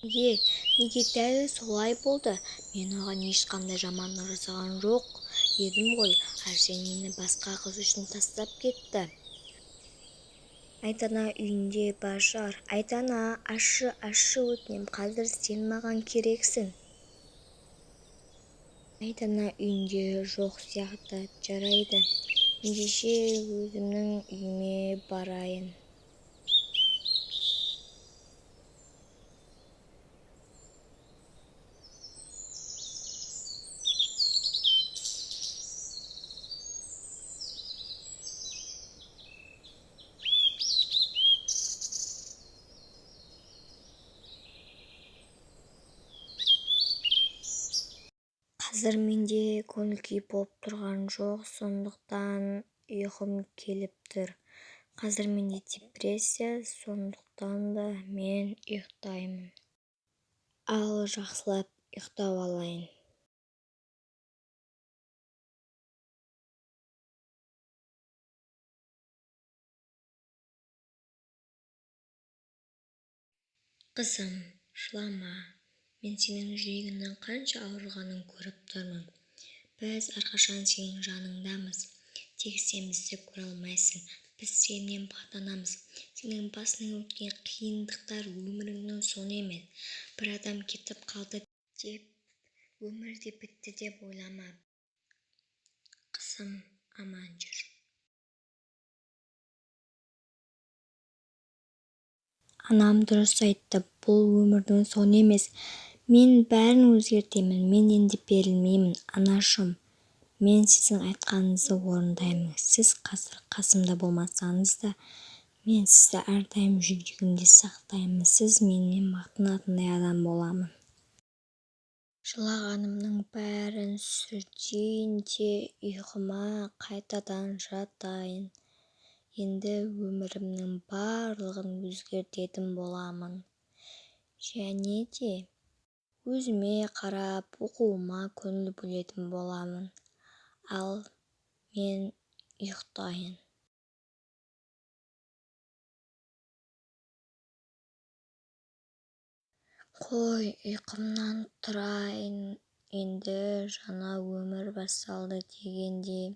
Е, неге дәл солай болды? Мен оған ешқандай жамандық жасаған жоқ едім ғой. Арсен мені басқа қыз үшін тастап кетті. Айдана үйінде бар шығар. Айдана, ашшы өтінем, қазір сен маған керексің. Айдана үйінде жоқ сияқты. Жарайды, ендеше өзімнің үйіме барайын. Қазір менде көңіл-күй болып тұрған жоқ, сондықтан ұйқым келіп тұр. Қазір менде депрессия, сондықтан да мен ұйықтаймын. Ал жақсылап ұйықтап алайын. Қызым, жылама. Мен сенің жүрегіңнің қанша ауырғанын көріп тұрмын. Біз әрқашан сенің жаныңдамыз. Тек сен бізді көре алмайсың. Біз сенен мақтанамыз. Сенің басыңнан өткен қиындықтар өміріңнің соңы емес. Bir адам кетіп қалды деп өмір де бітті деп ойлама. Қызым, аман жүр. Анам дұрыс айтты, бұл өмірдің соңы емес. Мен бәрін өзгертемін, мен енді берілмеймін. Анашым, мен сіздің айтқаныңызды орындаймын. Сіз қазір қасымда болмасаңыз да, мен сізді әрдайым жүрегімде сақтаймын. Сіз менен мақтанатындай адам боламын. Жылағанымның бәрін сүртейін де ұйқыма қайтадан жатайын. Енді өмірімнің барлығын өзгертетін боламын. Және де өзіме қарап, оқуыма көңіл бөлетін боламын. Ал мен ұйықтайын. Қой, ұйқымнан тұрайын, енді жаңа өмір басталды дегенде.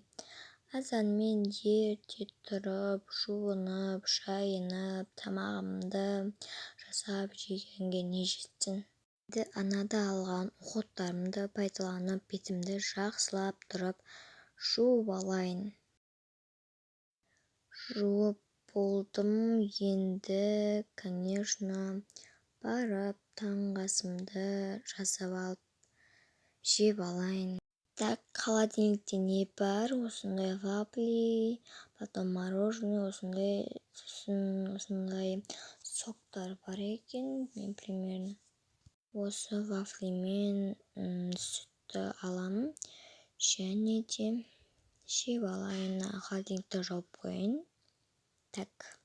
Азанмен ерте тұрып, жуынып, шайынып, тамағымды жасап жегенге не жетсін. Енді анада алған оқуттарымды пайдаланып, бетімді жақсылап тұрып, жуып алайын. Жуып болдым, енді, конечно, барып таңғы асымды жасап алып, жеп алайын. Так, холодильникте не бар? Осындай вафли, потом мороженое, осындай соктар бар екен, мен примерно. Осы вафлимен сүтті аламын, және де жеп алайын. Холодильникті жауып қояйын. Так,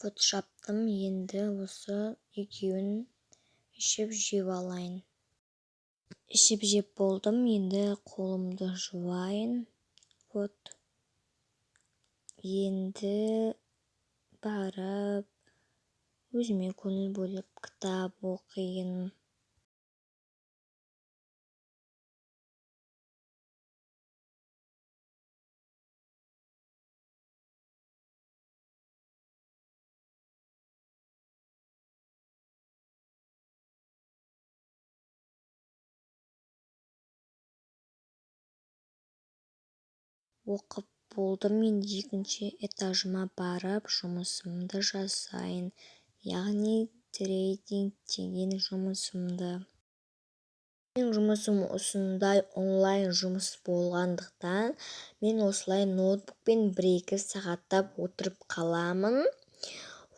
вот жаптым, енді осы екеуін ішіп жеп алайын. Ішіп жеп болдым, енді қолымды жуайын. Вот. Енді барып, өзіме көңіл бөліп кітап оқиын. Оқып болдым, енді екінші этажыма барып жұмысымды жасайын. Яғни трейдинг деген жұмысымды. Менің жұмысым осындай онлайн жұмыс болғандықтан, мен осылай ноутбукпен 1-2 сағаттап отырып қаламын.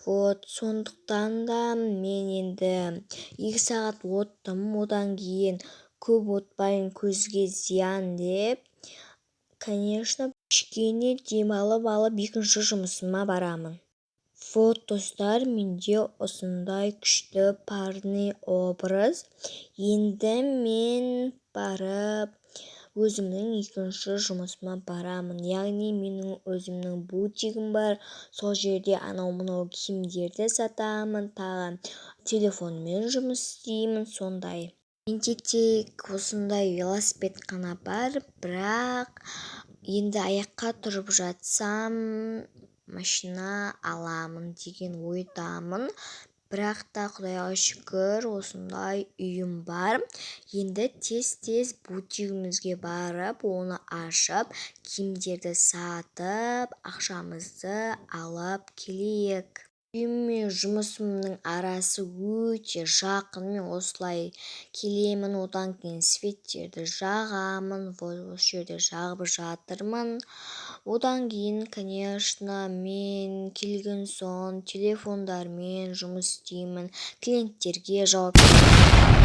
Вот, сондықтан да мен енді 2 сағат оттым, одан кейін көп отпайын, көзге зиян деп, конечно, кішкене демалып алып екінші жұмысыма барамын. Вот, достар, менде осындай күшті парный образ. Енді мен барып өзімнің екінші жұмысыма барамын. Яғни менің өзімнің бутигім бар. Сол жерде анау-мынау киімдерді сатамын, тағы телефонмен жұмыс істеймін, сондай. Менде тек осындай велосипед қана бар, бірақ енді аяққа тұрып жатсам машина аламын деген ойдамын. Бірақ та Құдайға шүкір осындай үйім бар. Енді тез-тез бутигімізге барып, оны ашып, киімдерді сатып, ақшамызды алып келейік. Үйім мен жұмысымның арасы өте жақын. Мен осылай келемін, одан кейін светтерді жағамын, осы жерде жағып жатырмын. Одан кейін, конечно, мен келген соң телефондармен жұмыс істеймін, клиенттерге жауап беремін.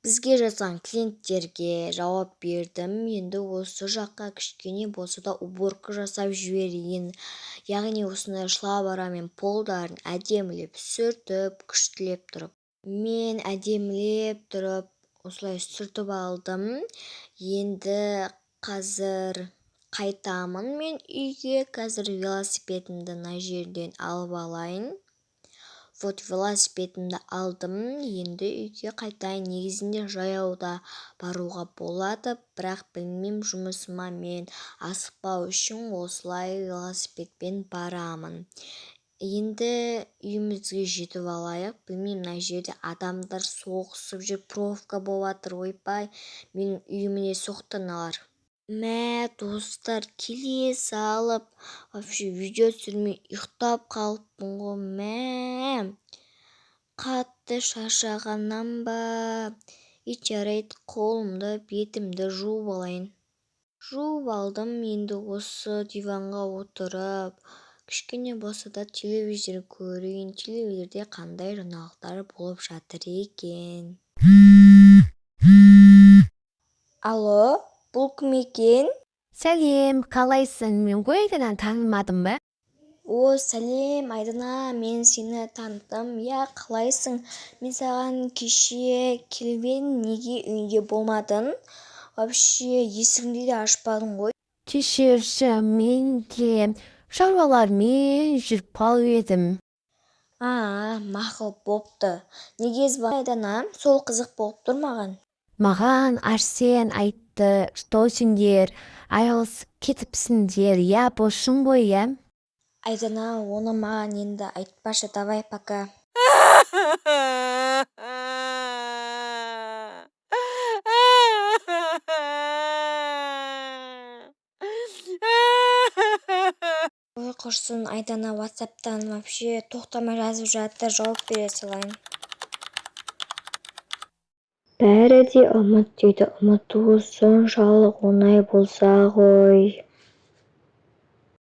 Бізге жазған клиенттерге жауап бердім. Енді осы жаққа кішкене болса да уборка жасап жіберейін. Яғни осындай шлабара мен полдарын әдемілеп сүртіп, күштілеп тұрып. Мен әдемілеп тұрып, осылай сүртіп алдым. Енді қазір қайтамын мен үйге. Қазір велосипедімді мына жерден алып алайын. Вот велосипедімді алдым, енді үйге қайтайын. Негізінде жаяу да баруға болады, бірақ білмеймін, жұмысыма мен асықпау үшін осылай велосипедпен барамын. Енді үйімізге жетіп алайық. Білмеймін, мына жерде адамдар соғысып жүр, пробка болатыр, ойбай, менің үйіме соқты мыналар. Мә, достар, келе салып, вообще видео түсірмей ұйықтап қалыппын ғой. Мә, қатты шаршағаннан ба? Жарайды, қолымды, бетімді жуып алайын. Жуып алдым, енді осы диванға отырып, кішкене болса да телевизор көрейін. Телевизорде қандай жаңалықтар болып жатыр екен. Алло, бұл кім екен? Сәлем, қалайсың? Мен ғой Айдананы танымадың ба? Сәлем, Айдана, мен сені таныдым. Қалайсың? Мен саған кеше келіп едім, неге үйінде болмадың? Вообще есігіңді де ашпадың ғой. Кешірші, мен де шаруалармен жүріп қалып едім. Мақұл бопты. Неге звондадың, Айдана? Сол қызық болып тұр маған. Маған Арсен айтты, что сендер айырылысып кетіпсіңдер, босың ғой, Айдана, оны маған енді айтпашы, давай пока. Ой, құрсын, Айдана WhatsApp-тан вообще тоқтамай жазып жатыр, жауап бере салайын. Бәрі де ұмыт дейді, ұмыту соншалық оңай болса ғой.